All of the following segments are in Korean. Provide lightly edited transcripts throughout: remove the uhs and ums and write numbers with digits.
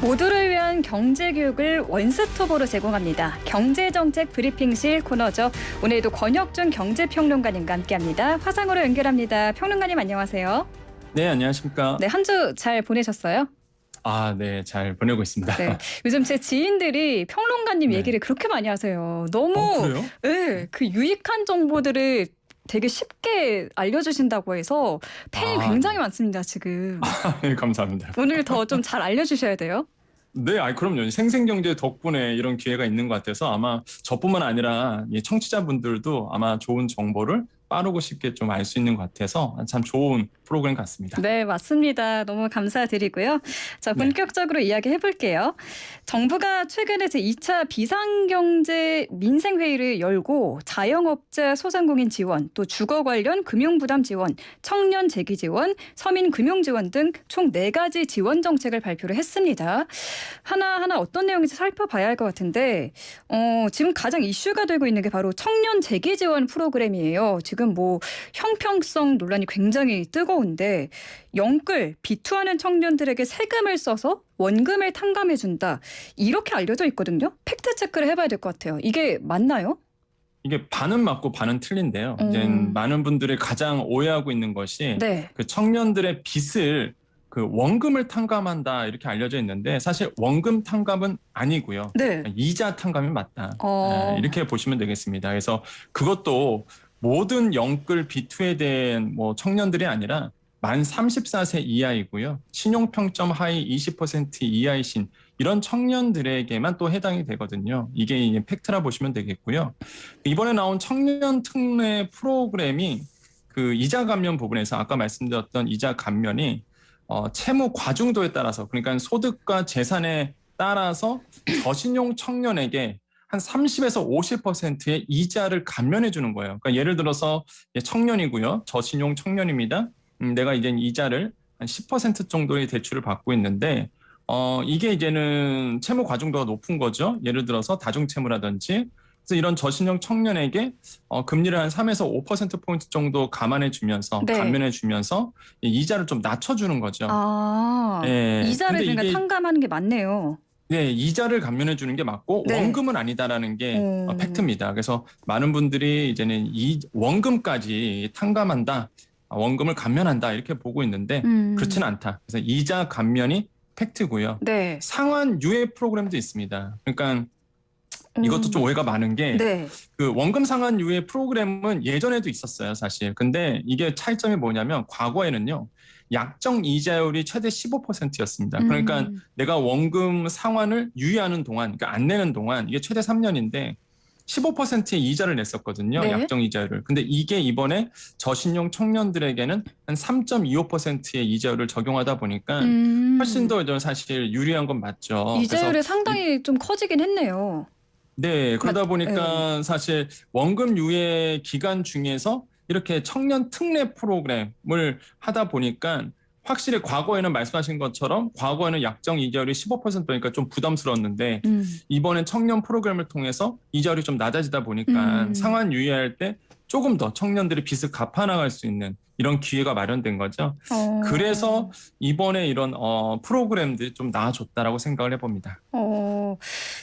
모두를 위한 경제 교육을 원스톱으로 제공합니다. 경제정책 브리핑실 코너죠. 오늘도 권혁준 경제평론가님과 함께합니다. 화상으로 연결합니다. 평론가님 안녕하세요. 네, 안녕하십니까. 네, 한 주 잘 보내셨어요? 네, 잘 보내고 있습니다. 네, 요즘 제 지인들이 평론가님 네. 얘기를 그렇게 많이 하세요. 너무 그래요? 네, 그 유익한 정보들을 되게 쉽게 알려주신다고 해서 팬이 굉장히 많습니다, 지금. 네, 감사합니다. 오늘 더 좀 잘 알려주셔야 돼요. 네, 그럼요. 생생경제 덕분에 이런 기회가 있는 것 같아서 아마 저뿐만 아니라 이 청취자분들도 아마 좋은 정보를 빠르고 쉽게 좀 알 수 있는 것 같아서 참 좋은 프로그램 같습니다. 네, 맞습니다. 너무 감사드리고요. 자, 본격적으로 이야기해 볼게요. 정부가 최근에 제2차 비상경제 민생회의를 열고 자영업자 소상공인 지원, 또 주거 관련 금융부담 지원, 청년 재기 지원, 서민 금융 지원 등 총 4가지 지원 정책을 발표를 했습니다. 하나하나 어떤 내용인지 살펴봐야 할 것 같은데 지금 가장 이슈가 되고 있는 게 바로 청년 재기 지원 프로그램이에요. 지금 뭐 형평성 논란이 굉장히 뜨거운데 영끌, 비투하는 청년들에게 세금을 써서 원금을 탕감해준다. 이렇게 알려져 있거든요. 팩트체크를 해봐야 될 것 같아요. 이게 맞나요? 이게 반은 맞고 반은 틀린데요. 이제 많은 분들이 가장 오해하고 있는 것이 네. 그 청년들의 빚을 그 원금을 탕감한다 이렇게 알려져 있는데 사실 원금 탕감은 아니고요. 네. 이자 탕감이 맞다. 어. 이렇게 보시면 되겠습니다. 그래서 그것도 모든 영끌 비투에 대한 뭐 청년들이 아니라 만 34세 이하이고요. 신용평점 하위 20% 이하이신 이런 청년들에게만 또 해당이 되거든요. 이게 이제 팩트라 보시면 되겠고요. 이번에 나온 청년 특례 프로그램이 그 이자 감면 부분에서 아까 말씀드렸던 이자 감면이 채무 과중도에 따라서 그러니까 소득과 재산에 따라서 저신용 청년에게 한 30에서 50%의 이자를 감면해 주는 거예요. 그러니까 예를 들어서 청년이고요. 저신용 청년입니다. 내가 이제 이자를 한 10% 정도의 대출을 받고 있는데 이게 이제는 채무 과중도가 높은 거죠. 예를 들어서 다중채무라든지 그래서 이런 저신용 청년에게 금리를 한 3에서 5%포인트 정도 감안해 주면서 네. 감면해 주면서 이자를 좀 낮춰주는 거죠. 이자를 근데 그러니까 이게 탕감하는 게 맞네요. 네, 이자를 감면해 주는 게 맞고 네. 원금은 아니다라는 게 팩트입니다. 그래서 많은 분들이 이제는 이 원금까지 탕감한다, 원금을 감면한다 이렇게 보고 있는데 그렇지는 않다. 그래서 이자 감면이 팩트고요. 네. 상환 유예 프로그램도 있습니다. 그러니까 이것도 좀 오해가 많은 게 네. 그 원금 상환 유예 프로그램은 예전에도 있었어요, 사실. 근데 이게 차이점이 뭐냐면 과거에는요. 약정 이자율이 최대 15%였습니다. 그러니까 내가 원금 상환을 유예하는 동안, 그러니까 안 내는 동안 이게 최대 3년인데 15%의 이자를 냈었거든요. 네. 약정 이자율을. 근데 이게 이번에 저신용 청년들에게는 한 3.25%의 이자율을 적용하다 보니까 훨씬 더 사실 유리한 건 맞죠. 이자율이 그래서 상당히 좀 커지긴 했네요. 네, 그러다 보니까 사실 원금 유예 기간 중에서 이렇게 청년 특례 프로그램을 하다 보니까 확실히 과거에는 말씀하신 것처럼 과거에는 약정 이자율이 15%니까 좀 부담스러웠는데 이번엔 청년 프로그램을 통해서 이자율이 좀 낮아지다 보니까 상환 유예할 때 조금 더 청년들이 빚을 갚아나갈 수 있는 이런 기회가 마련된 거죠. 그래서 이번에 이런 프로그램들이 좀 나아졌다라고 생각을 해봅니다.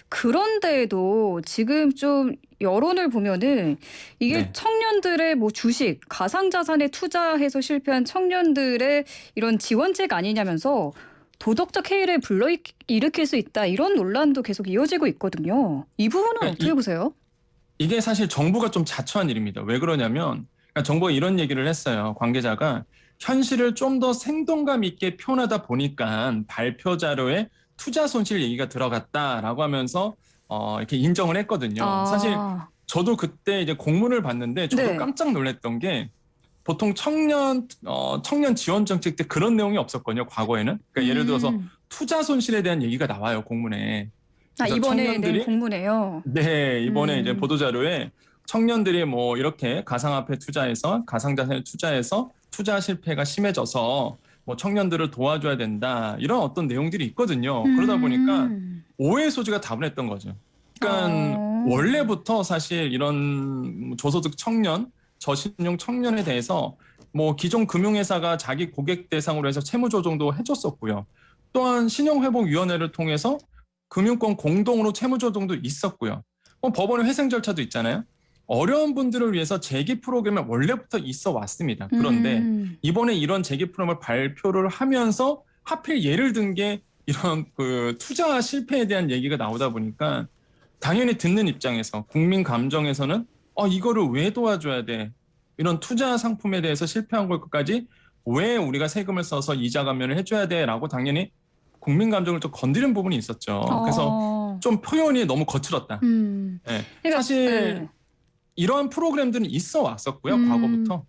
그런데도 지금 좀 여론을 보면은 이게 네. 청년들의 뭐 주식, 가상자산에 투자해서 실패한 청년들의 이런 지원책 아니냐면서 도덕적 해이를 불러일으킬 수 있다. 이런 논란도 계속 이어지고 있거든요. 이 부분은 어떻게 보세요? 이게 사실 정부가 좀 자초한 일입니다. 왜 그러냐면 그러니까 정부가 이런 얘기를 했어요. 관계자가 현실을 좀 더 생동감 있게 표현하다 보니까 발표 자료에 투자 손실 얘기가 들어갔다라고 하면서 이렇게 인정을 했거든요. 사실 저도 그때 이제 공문을 봤는데 저도 네. 깜짝 놀랐던 게 보통 청년 지원 정책 때 그런 내용이 없었거든요. 과거에는. 그러니까 예를 들어서 투자 손실에 대한 얘기가 나와요. 공문에. 그래서 이번에 낸 공문에요. 네, 이번에 이제 보도자료에 청년들이 뭐 이렇게 가상화폐 투자해서 가상자산에 투자해서 투자 실패가 심해져서 뭐 청년들을 도와줘야 된다 이런 어떤 내용들이 있거든요. 그러다 보니까 오해 소지가 다분했던 거죠. 그러니까 원래부터 사실 이런 저소득 청년, 저신용 청년에 대해서 뭐 기존 금융회사가 자기 고객 대상으로 해서 채무 조정도 해줬었고요. 또한 신용회복위원회를 통해서 금융권 공동으로 채무조정도 있었고요. 법원의 회생 절차도 있잖아요. 어려운 분들을 위해서 재기 프로그램은 원래부터 있어 왔습니다. 그런데 이번에 이런 재기 프로그램을 발표를 하면서 하필 예를 든 게 이런 그 투자 실패에 대한 얘기가 나오다 보니까 당연히 듣는 입장에서 국민 감정에서는 이거를 왜 도와줘야 돼? 이런 투자 상품에 대해서 실패한 것까지 왜 우리가 세금을 써서 이자 감면을 해줘야 돼?라고 당연히 국민 감정을 좀 건드린 부분이 있었죠. 그래서 좀 표현이 너무 거칠었다. 네. 그러니까, 사실 이러한 프로그램들은 있어 왔었고요. 과거부터.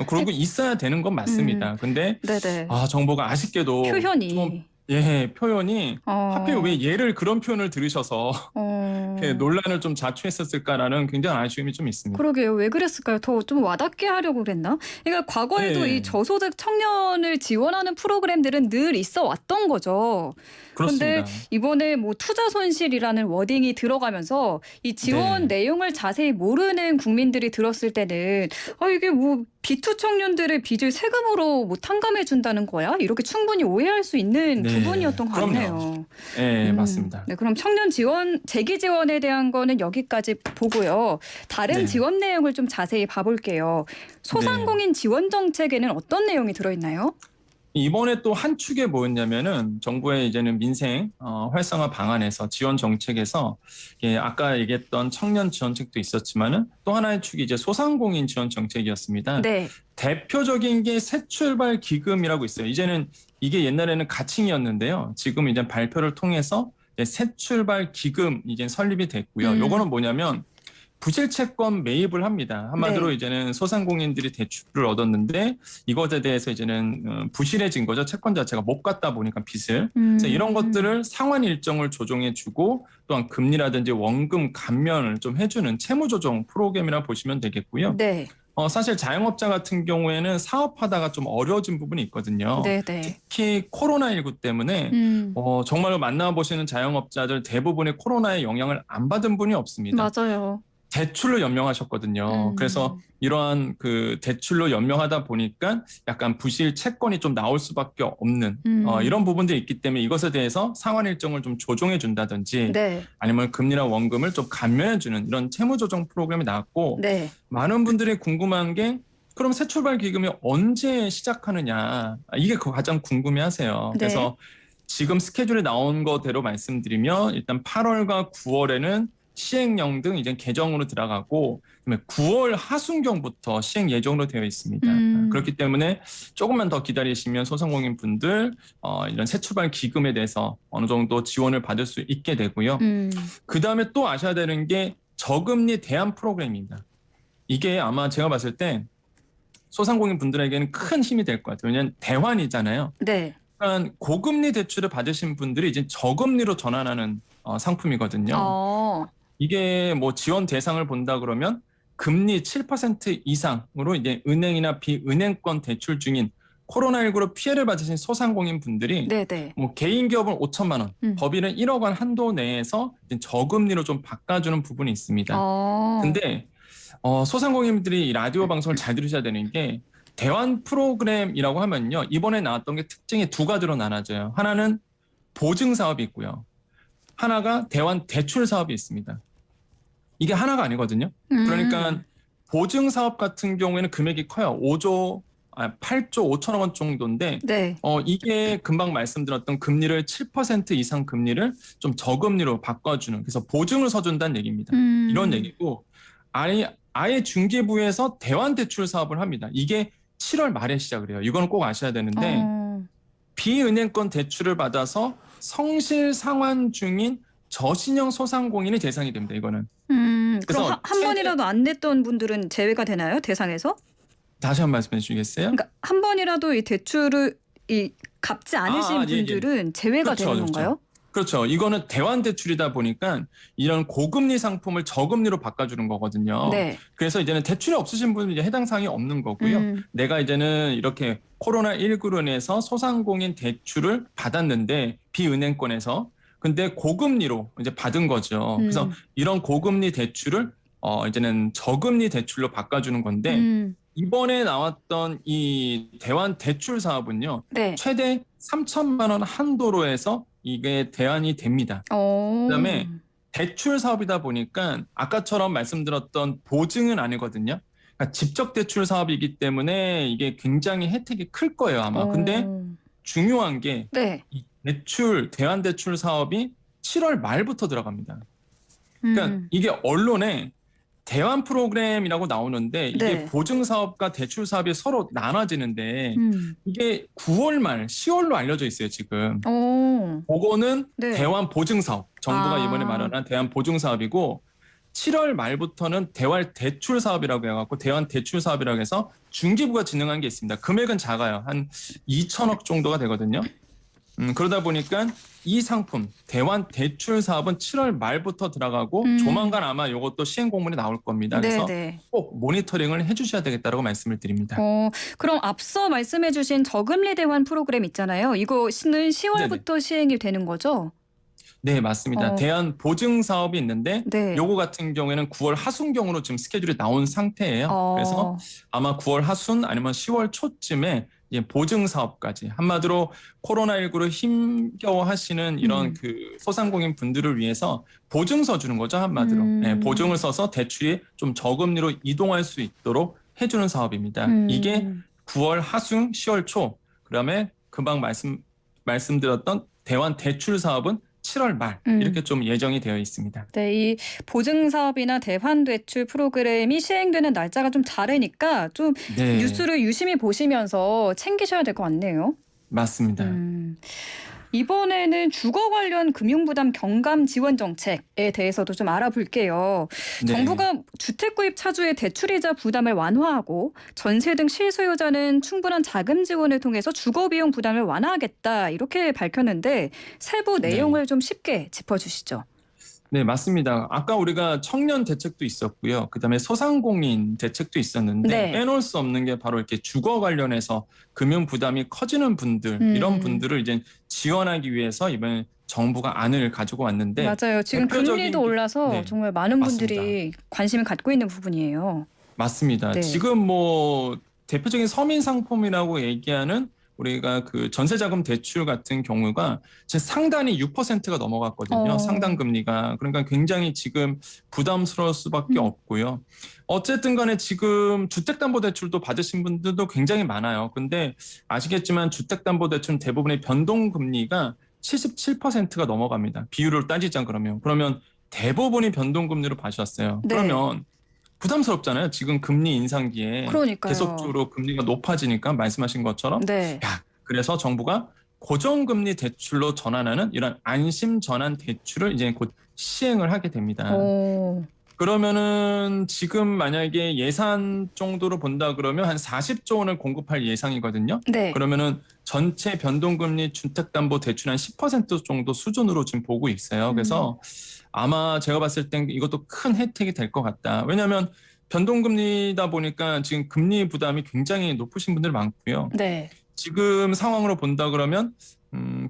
그리고 있어야 되는 건 맞습니다. 근데 네네. 정부가 아쉽게도 표현이. 좀 표현이 하필 왜 얘를 그런 표현을 들으셔서 이렇게 논란을 좀 자초했었을까라는 굉장히 아쉬움이 좀 있습니다. 그러게요. 왜 그랬을까요? 더 좀 와닿게 하려고 그랬나? 그러니까 과거에도 이 저소득 청년을 지원하는 프로그램들은 늘 있어 왔던 거죠. 그렇습니다. 그런데 이번에 뭐 투자 손실이라는 워딩이 들어가면서 이 지원 내용을 자세히 모르는 국민들이 들었을 때는 이게 뭐 비투 청년들의 빚을 세금으로 뭐 탕감해 준다는 거야? 이렇게 충분히 오해할 수 있는 부분이었던 것 같네요. 네, 맞습니다. 네, 그럼 청년 지원, 재기 지원에 대한 거는 여기까지 보고요. 다른 지원 내용을 좀 자세히 봐볼게요. 소상공인 지원 정책에는 어떤 내용이 들어있나요? 이번에 또 한 축에 뭐였냐면은 정부의 이제는 민생 활성화 방안에서 지원 정책에서 아까 얘기했던 청년 지원책도 있었지만은 또 하나의 축이 이제 소상공인 지원 정책이었습니다. 네. 대표적인 게 새출발 기금이라고 있어요. 이제는 이게 옛날에는 가칭이었는데요. 지금 이제 발표를 통해서 새출발 기금 이제 설립이 됐고요. 요거는 뭐냐면 부실채권 매입을 합니다. 한마디로 이제는 소상공인들이 대출을 얻었는데 이것에 대해서 이제는 부실해진 거죠. 채권 자체가 못 갚다 보니까 빚을. 그래서 이런 것들을 상환 일정을 조정해주고 또한 금리라든지 원금 감면을 좀 해주는 채무조정 프로그램이라 보시면 되겠고요. 네. 사실 자영업자 같은 경우에는 사업하다가 좀 어려워진 부분이 있거든요. 특히 코로나19 때문에 정말로 만나보시는 자영업자들 대부분이 코로나의 영향을 안 받은 분이 없습니다. 맞아요. 대출로 연명하셨거든요. 그래서 이러한 그 대출로 연명하다 보니까 약간 부실 채권이 좀 나올 수밖에 없는 이런 부분들이 있기 때문에 이것에 대해서 상환 일정을 좀 조정해 준다든지 아니면 금리나 원금을 좀 감면해 주는 이런 채무 조정 프로그램이 나왔고 많은 분들이 궁금한 게 그럼 새출발 기금이 언제 시작하느냐 이게 가장 궁금해하세요. 그래서 지금 스케줄이 나온 거대로 말씀드리면 일단 8월과 9월에는 시행령 등 이제 개정으로 들어가고 그다음에 9월 하순경부터 시행 예정으로 되어 있습니다. 그렇기 때문에 조금만 더 기다리시면 소상공인 분들 이런 새출발 기금에 대해서 어느 정도 지원을 받을 수 있게 되고요. 그다음에 또 아셔야 되는 게 저금리 대안 프로그램입니다. 이게 아마 제가 봤을 때 소상공인 분들에게는 큰 힘이 될 것 같아요. 왜냐하면 대환이잖아요. 그러니까 고금리 대출을 받으신 분들이 이제 저금리로 전환하는 상품이거든요. 이게 뭐 지원 대상을 본다 그러면 금리 7% 이상으로 이제 은행이나 비은행권 대출 중인 코로나19로 피해를 받으신 소상공인 분들이 뭐 개인 기업은 5천만 원, 법인은 1억 원 한도 내에서 저금리로 좀 바꿔주는 부분이 있습니다. 근데 소상공인들이 이 라디오 방송을 잘 들으셔야 되는 게 대환 프로그램이라고 하면요. 이번에 나왔던 게 특징이 두 가지로 나눠져요. 하나는 보증 사업이 있고요. 하나가 대환 대출 사업이 있습니다. 이게 하나가 아니거든요. 그러니까 보증 사업 같은 경우에는 금액이 커요. 8조 5천억 원 정도인데 이게 금방 말씀드렸던 금리를 7% 이상 금리를 좀 저금리로 바꿔주는 그래서 보증을 서준다는 얘기입니다. 이런 얘기고 아예 중개부에서 대환 대출 사업을 합니다. 이게 7월 말에 시작을 해요. 이거는 꼭 아셔야 되는데 비은행권 대출을 받아서 성실 상환 중인 저신용 소상공인이 대상이 됩니다. 이거는. 그럼 한 번이라도 안 냈던 분들은 제외가 되나요? 대상에서? 다시 한 번 말씀해 주시겠어요? 그러니까 한 번이라도 이 대출을 갚지 않으신 분들은 제외가 되는 건가요? 그렇죠. 이거는 대환 대출이다 보니까 이런 고금리 상품을 저금리로 바꿔주는 거거든요. 그래서 이제는 대출이 없으신 분은 이제 해당 사항이 없는 거고요. 내가 이제는 이렇게 코로나19로 인해서 소상공인 대출을 받았는데 비은행권에서 근데 고금리로 이제 받은 거죠. 그래서 이런 고금리 대출을 이제는 저금리 대출로 바꿔주는 건데 이번에 나왔던 이 대환 대출 사업은요. 네. 최대 3천만 원 한도로 해서 이게 대안이 됩니다. 그다음에 대출 사업이다 보니까 아까처럼 말씀드렸던 보증은 아니거든요. 그러니까 직접 대출 사업이기 때문에 이게 굉장히 혜택이 클 거예요, 아마. 근데 중요한 게 네. 이 대출, 대환 대출 사업이 7월 말부터 들어갑니다. 그러니까 이게 언론에 대환 프로그램이라고 나오는데 이게 네. 보증 사업과 대출 사업이 서로 나눠지는데 이게 9월 말, 10월로 알려져 있어요, 지금. 그거는 네. 대환 보증 사업. 정부가 이번에 마련한 대환 보증 사업이고 7월 말부터는 대환 대출 사업이라고 해갖고 대환 대출 사업이라고 해서 중기부가 진행한 게 있습니다. 금액은 작아요. 한 2천억 정도가 되거든요. 그러다 보니까 이 상품 대환 대출 사업은 7월 말부터 들어가고 조만간 아마 이것도 시행 공문이 나올 겁니다. 그래서 네네. 꼭 모니터링을 해주셔야 되겠다고 말씀을 드립니다. 그럼 앞서 말씀해주신 저금리 대환 프로그램 있잖아요. 이거는 10월부터 시행이 되는 거죠? 네, 맞습니다. 대환 보증 사업이 있는데 네. 요거 같은 경우에는 9월 하순경으로 지금 스케줄이 나온 상태예요. 그래서 아마 9월 하순 아니면 10월 초쯤에 보증 사업까지 한마디로 코로나19로 힘겨워하시는 이런 그 소상공인 분들을 위해서 보증서 주는 거죠, 한마디로. 네, 보증을 써서 대출이 좀 저금리로 이동할 수 있도록 해주는 사업입니다. 이게 9월 하순, 10월 초. 그다음에 금방 말씀드렸던 대환 대출 사업은 7월 말 이렇게 좀 예정이 되어 있습니다. 네, 이 보증 사업이나 대환 대출 프로그램이 시행되는 날짜가 좀 다르니까 좀 네. 뉴스를 유심히 보시면서 챙기셔야 될 것 같네요. 맞습니다. 이번에는 주거 관련 금융부담 경감 지원 정책에 대해서도 좀 알아볼게요. 네. 정부가 주택 구입 차주의 대출이자 부담을 완화하고 전세 등 실소유자는 충분한 자금 지원을 통해서 주거 비용 부담을 완화하겠다 이렇게 밝혔는데 세부 내용을 좀 쉽게 짚어주시죠. 네, 맞습니다. 아까 우리가 청년 대책도 있었고요. 그다음에 소상공인 대책도 있었는데 네. 빼놓을 수 없는 게 바로 이렇게 주거 관련해서 금융 부담이 커지는 분들, 이런 분들을 이제 지원하기 위해서 이번에 정부가 안을 가지고 왔는데 맞아요. 지금 금리도 올라서 정말 많은 분들이 맞습니다. 관심을 갖고 있는 부분이에요. 맞습니다. 네. 지금 뭐 대표적인 서민 상품이라고 얘기하는 우리가 그 전세자금 대출 같은 경우가 제 상단이 6%가 넘어갔거든요. 상단 금리가. 그러니까 굉장히 지금 부담스러울 수밖에 없고요. 어쨌든 간에 지금 주택담보대출도 받으신 분들도 굉장히 많아요. 근데 아시겠지만 주택담보대출은 대부분의 변동금리가 77%가 넘어갑니다. 비율을 따지자 그러면 대부분이 변동금리로 받으셨어요. 네. 그러면 부담스럽잖아요. 지금 금리 인상기에 그러니까요. 계속적으로 금리가 높아지니까 말씀하신 것처럼. 네. 그래서 정부가 고정금리 대출로 전환하는 이런 안심 전환 대출을 이제 곧 시행을 하게 됩니다. 그러면은 지금 만약에 예산 정도로 본다 그러면 한 40조 원을 공급할 예상이거든요. 네. 그러면은 전체 변동금리 주택담보대출 한 10% 정도 수준으로 지금 보고 있어요. 그래서 아마 제가 봤을 땐 이것도 큰 혜택이 될 것 같다. 왜냐하면 변동금리다 보니까 지금 금리 부담이 굉장히 높으신 분들 많고요. 네. 지금 상황으로 본다 그러면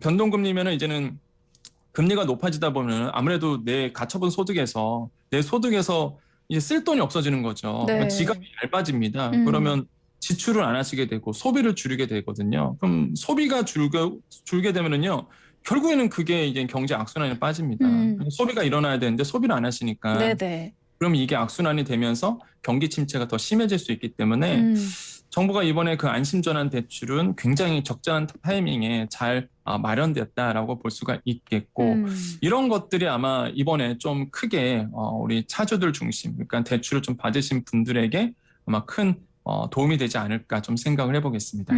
변동금리면은 이제는 금리가 높아지다 보면 아무래도 내 가처분 소득에서 내 소득에서 이제 쓸 돈이 없어지는 거죠. 네. 그러니까 지갑이 얇아집니다. 그러면 지출을 안 하시게 되고 소비를 줄이게 되거든요. 그럼 소비가 줄게 되면은요. 결국에는 그게 이제 경제 악순환에 빠집니다. 소비가 일어나야 되는데 소비를 안 하시니까. 네네. 그럼 이게 악순환이 되면서 경기 침체가 더 심해질 수 있기 때문에 정부가 이번에 그 안심전환 대출은 굉장히 적절한 타이밍에 잘 마련됐다라고 볼 수가 있겠고 이런 것들이 아마 이번에 좀 크게 우리 차주들 중심, 그러니까 대출을 좀 받으신 분들에게 아마 큰 도움이 되지 않을까 좀 생각을 해보겠습니다.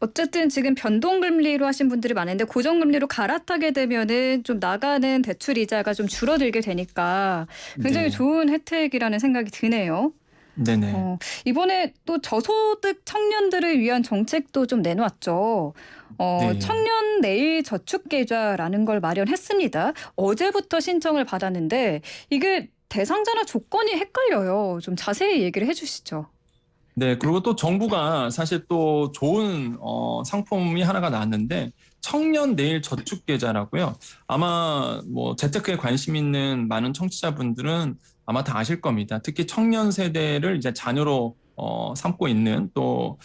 어쨌든 지금 변동금리로 하신 분들이 많은데 고정금리로 갈아타게 되면은 좀 나가는 대출 이자가 좀 줄어들게 되니까 굉장히 좋은 혜택이라는 생각이 드네요. 네네. 이번에 또 저소득 청년들을 위한 정책도 좀 내놓았죠. 네. 청년 내일 저축 계좌라는 걸 마련했습니다. 어제부터 신청을 받았는데 이게 대상자나 조건이 헷갈려요. 좀 자세히 얘기를 해주시죠. 네, 그리고 또 정부가 사실 또 좋은 상품이 하나가 나왔는데 청년 내일 저축 계좌라고요. 아마 뭐 재테크에 관심 있는 많은 청취자분들은 아마 다 아실 겁니다. 특히 청년 세대를 이제 자녀로 삼고 있는 또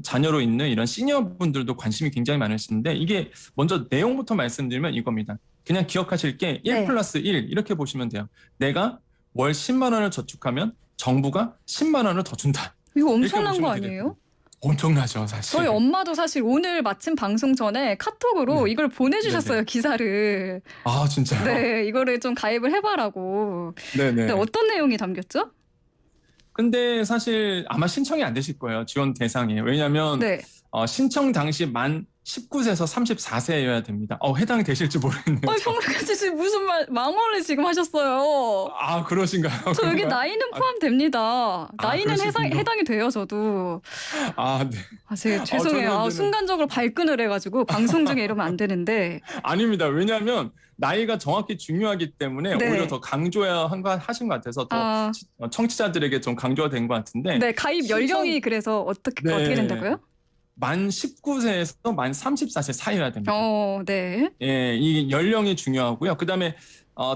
자녀로 있는 이런 시니어 분들도 관심이 굉장히 많으신데 이게 먼저 내용부터 말씀드리면 이겁니다. 그냥 기억하실 게 1 네. 플러스 1 이렇게 보시면 돼요. 내가 월 10만 원을 저축하면 정부가 10만 원을 더 준다. 이거 이렇게 엄청난 보시면 거 되겠네요. 아니에요? 엄청나죠, 사실. 저희 엄마도 사실 오늘 마침 방송 전에 카톡으로 네. 이걸 보내주셨어요, 네네. 기사를. 아, 진짜요? 네, 이거를 좀 가입을 해봐라고. 네네. 네, 어떤 내용이 담겼죠? 근데 사실 아마 신청이 안 되실 거예요. 지원 대상에. 왜냐하면 네. 신청 당시 만 19세에서 34세여야 됩니다. 해당이 되실지 모르겠네요. 평론가씨 지금 무슨 망언을 지금 하셨어요. 아, 그러신가요? 저 여기 그런가요? 나이는 포함됩니다. 나이는 그러시군요. 해당이 돼요, 저도. 아, 네. 제가 죄송해요. 저는 순간적으로 발끈을 해가지고 방송 중에 이러면 안 되는데. 아닙니다. 왜냐하면 나이가 정확히 중요하기 때문에 네. 오히려 더 강조해야 하신 것 같아서 또 아, 청취자들에게 좀 강조가 된 것 같은데 네, 가입 연령이 그래서 어떻게 네. 된다고요? 만 19세에서 만 34세 사이여야 됩니다. 네. 예, 이 연령이 중요하고요. 그다음에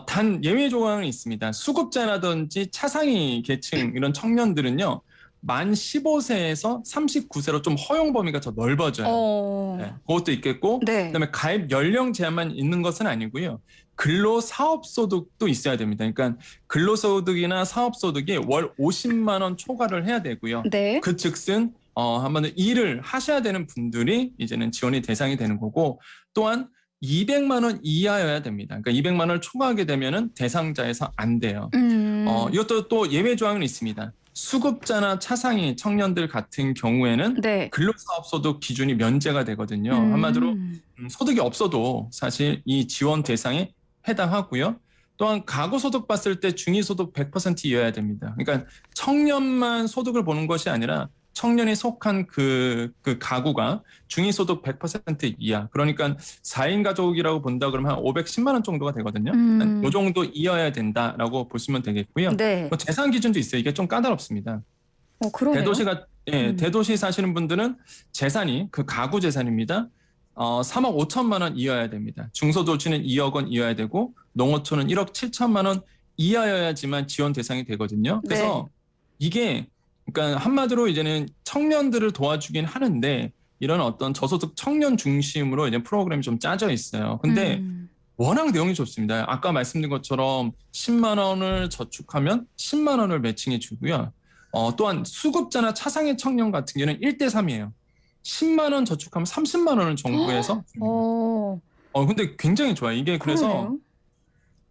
단 예외 조항이 있습니다. 수급자라든지 차상위 계층 이런 청년들은요. 만 15세에서 39세로 좀 허용 범위가 더 넓어져요. 네, 그것도 있겠고 네. 그다음에 가입 연령 제한만 있는 것은 아니고요. 근로사업소득도 있어야 됩니다. 그러니까 근로소득이나 사업소득이 월 50만 원 초과를 해야 되고요. 네. 그 즉슨 한마디로 일을 하셔야 되는 분들이 이제는 지원이 대상이 되는 거고 또한 200만 원 이하여야 됩니다. 그러니까 200만 원을 초과하게 되면은 대상자에서 안 돼요. 이것도 또 예외 조항은 있습니다. 수급자나 차상위 청년들 같은 경우에는 네. 근로사업소득 기준이 면제가 되거든요. 한마디로 소득이 없어도 사실 이 지원 대상에 해당하고요. 또한 가구소득 봤을 때 중위소득 100%이어야 됩니다. 그러니까 청년만 소득을 보는 것이 아니라 청년이 속한 그 가구가 중위소득 100% 이하. 그러니까 4인 가족이라고 본다 그러면 한 510만 원 정도가 되거든요. 이 정도 이어야 된다라고 보시면 되겠고요. 네. 뭐 재산 기준도 있어요. 이게 좀 까다롭습니다. 그러네요. 대도시 사시는 분들은 재산이 그 가구 재산입니다. 3억 5천만 원 이어야 됩니다. 중소도시는 2억 원 이어야 되고 농어촌은 1억 7천만 원 이하여야지만 지원 대상이 되거든요. 그래서 이게 그러니까 한마디로 이제는 청년들을 도와주긴 하는데 이런 어떤 저소득 청년 중심으로 이제 프로그램이 좀 짜져 있어요. 근데 워낙 내용이 좋습니다. 아까 말씀드린 것처럼 10만 원을 저축하면 10만 원을 매칭해 주고요. 또한 수급자나 차상위 청년 같은 경우는 1대3이에요. 10만 원 저축하면 30만 원을 정부에서 줍니다. 근데 굉장히 좋아요. 이게 그래서 그러네요.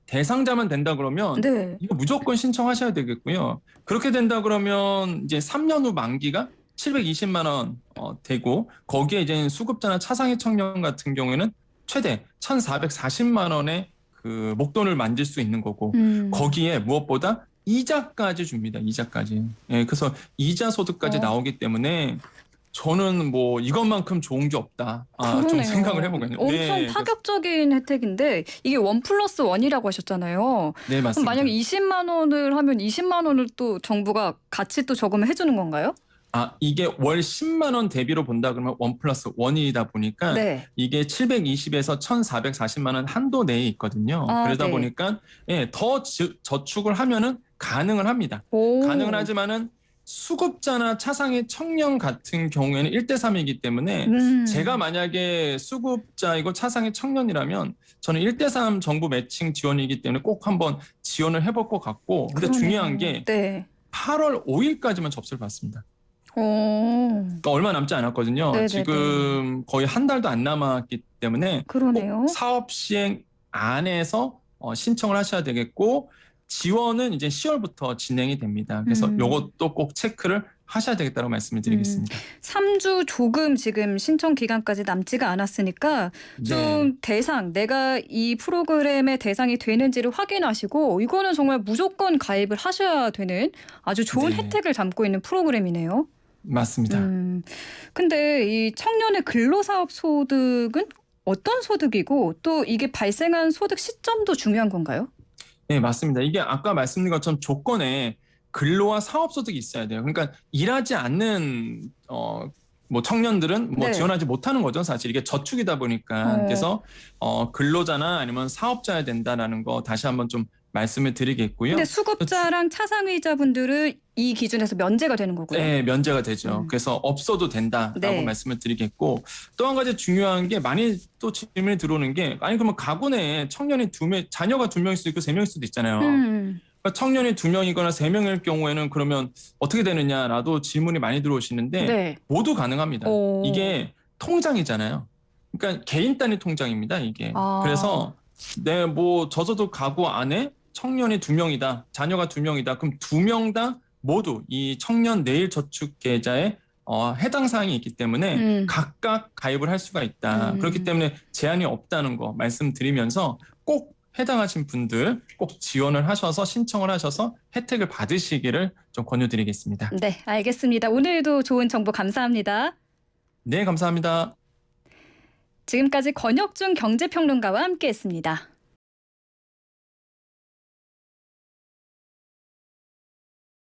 대상자만 된다 그러면 네. 이거 무조건 신청하셔야 되겠고요. 그렇게 된다 그러면 이제 3년 후 만기가 720만 원 되고 거기에 이제 수급자나 차상위 청년 같은 경우에는 최대 1,440만 원의 그 목돈을 만질 수 있는 거고 거기에 무엇보다 이자까지 줍니다. 이자까지. 예, 그래서 이자 소득까지 나오기 때문에 저는 뭐 이것만큼 좋은 게 없다. 좀 생각을 해보거든요. 엄청 파격적인 혜택인데 이게 1+1이라고 하셨잖아요. 네, 맞습니다. 그럼 만약에 20만 원을 하면 20만 원을 또 정부가 같이 또 저금을 해주는 건가요? 이게 월 10만 원 대비로 본다 그러면 1+1이다 보니까 네. 이게 720에서 1,440만 원 한도 내에 있거든요. 그러다 네. 보니까 더 저축을 하면은 가능을 합니다. 가능은 하지만은 수급자나 차상위 청년 같은 경우에는 1대3이기 때문에 제가 만약에 수급자이고 차상위 청년이라면 저는 1대3 정부 매칭 지원이기 때문에 꼭 한번 지원을 해볼 것 같고 근데 중요한 게 8월 5일까지만 접수를 받습니다. 그러니까 얼마 남지 않았거든요. 네네네. 지금 거의 한 달도 안 남았기 때문에 그러네요. 꼭 사업 시행 안에서 신청을 하셔야 되겠고 지원은 이제 10월부터 진행이 됩니다. 그래서 이것도 꼭 체크를 하셔야 되겠다고 말씀을 드리겠습니다. 3주 조금 지금 신청 기간까지 남지가 않았으니까 좀 내가 이 프로그램의 대상이 되는지를 확인하시고 이거는 정말 무조건 가입을 하셔야 되는 아주 좋은 혜택을 담고 있는 프로그램이네요. 맞습니다. 근데 이 청년의 근로사업 소득은 어떤 소득이고 또 이게 발생한 소득 시점도 중요한 건가요? 네, 맞습니다. 이게 아까 말씀드린 것처럼 조건에 근로와 사업소득이 있어야 돼요. 그러니까 일하지 않는 뭐 청년들은 뭐 지원하지 못하는 거죠. 사실 이게 저축이다 보니까 그래서 근로자나 아니면 사업자야 된다라는 거 다시 한번 좀 말씀을 드리겠고요. 근데 수급자랑 차상위자분들은 이 기준에서 면제가 되는 거고요. 네, 면제가 되죠. 그래서 없어도 된다라고 네. 말씀을 드리겠고, 또 한 가지 중요한 게 많이 또 질문이 들어오는 게, 아니 그러면 가구 내에 청년이 자녀가 2명일 수도 있고 3명일 수도 있잖아요. 그러니까 청년이 2명이거나 3명일 경우에는 그러면 어떻게 되느냐라도 질문이 많이 들어오시는데 네. 모두 가능합니다. 오. 이게 통장이잖아요. 그러니까 개인 단위 통장입니다, 이게. 아. 그래서 뭐 저소득 가구 안에 청년이 2명이다, 자녀가 2명이다. 그럼 2명 다 모두 이 청년 내일 저축 계좌에 해당 사항이 있기 때문에 각각 가입을 할 수가 있다. 그렇기 때문에 제한이 없다는 거 말씀드리면서 꼭 해당하신 분들 꼭 지원을 하셔서 신청을 하셔서 혜택을 받으시기를 좀 권유드리겠습니다. 네, 알겠습니다. 오늘도 좋은 정보 감사합니다. 네, 감사합니다. 지금까지 권혁중 경제평론가와 함께했습니다.